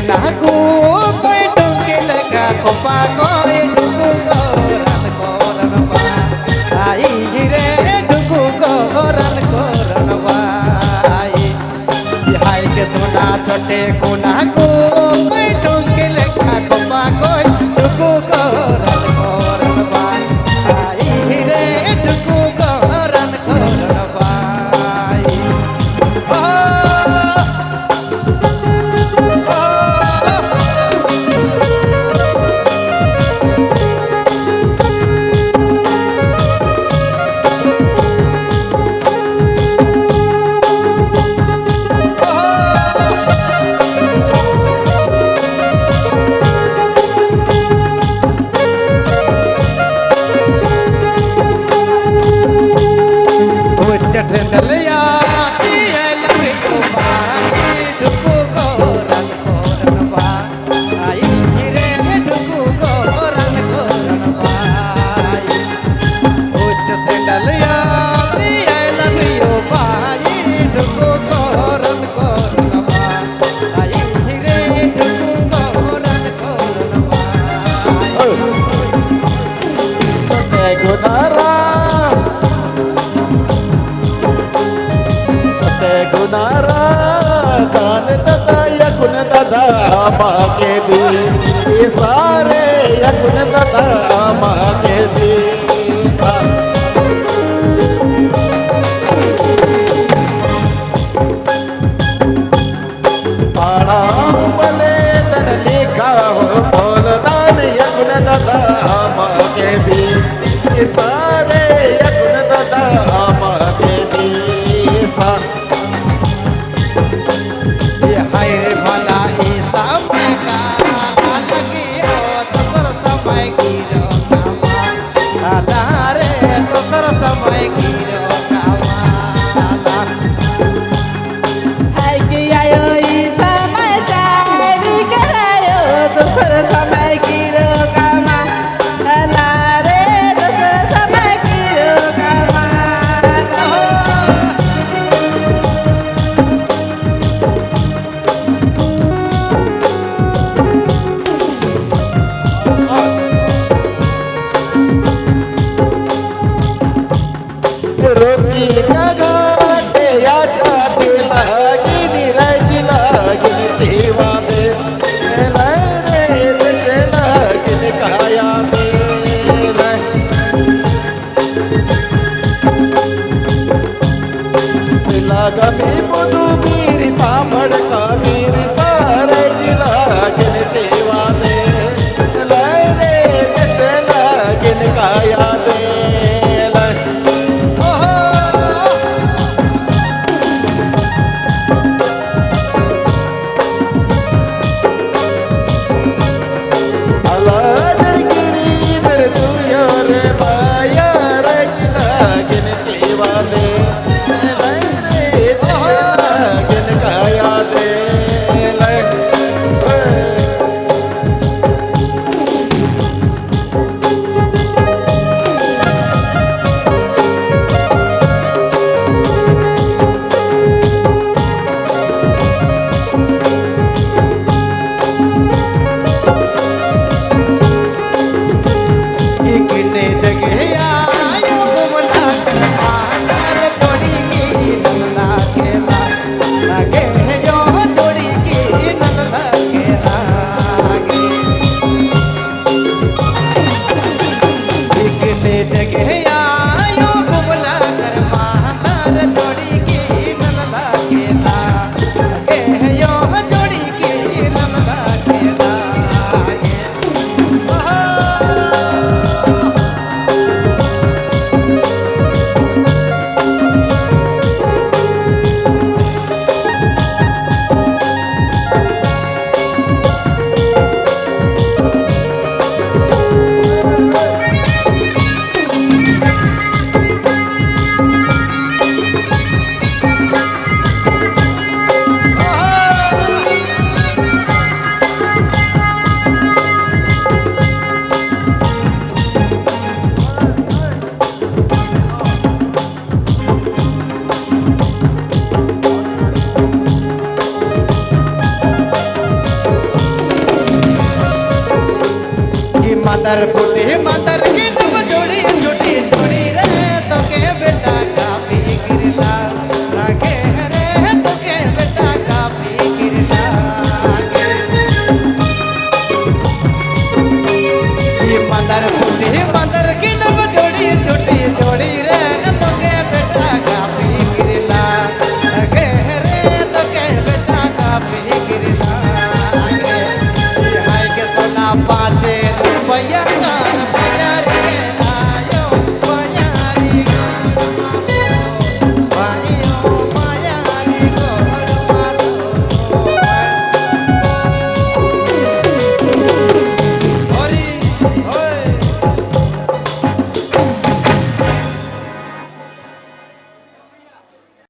कुना को कोई टुके लगा कोपा कोई टुकु गोरन कोरन बा आई रे टुकु गोरन कोरन बाई हाय के सोना छोटे कुना को कोई टुके लगा कोपा कोई टुकु गोरन कोरन बा आई रे टुकु गोरन कोरन बाई चटदलिया दिए लगे को बाई टुकु गोरन कोरन बा आई रे टुकु गोरन कोरन बाई उच्च से डलिया दिए लगे को बाई टुकु गोरन कोरन बा आई रे टुकु गोरन कोरन बाई सते गुनारा गुनारा दान दादा यकुन दादा माँ के दी ये सारे यकुन दादा माँ के दी पाड़ा बले तन लिखा हो बोल दान यकुन दादा माँ के दी ये सारे यकुन दादा माँ के दी हाय रे भला ई समय का लगी हो तोर समय की रो कामा आला रे तोर समय की रो कामा हाय कि आयो ई समय जारी करायो तोर समय की रो कामा आला रे तोर समय तार फुटे मातार की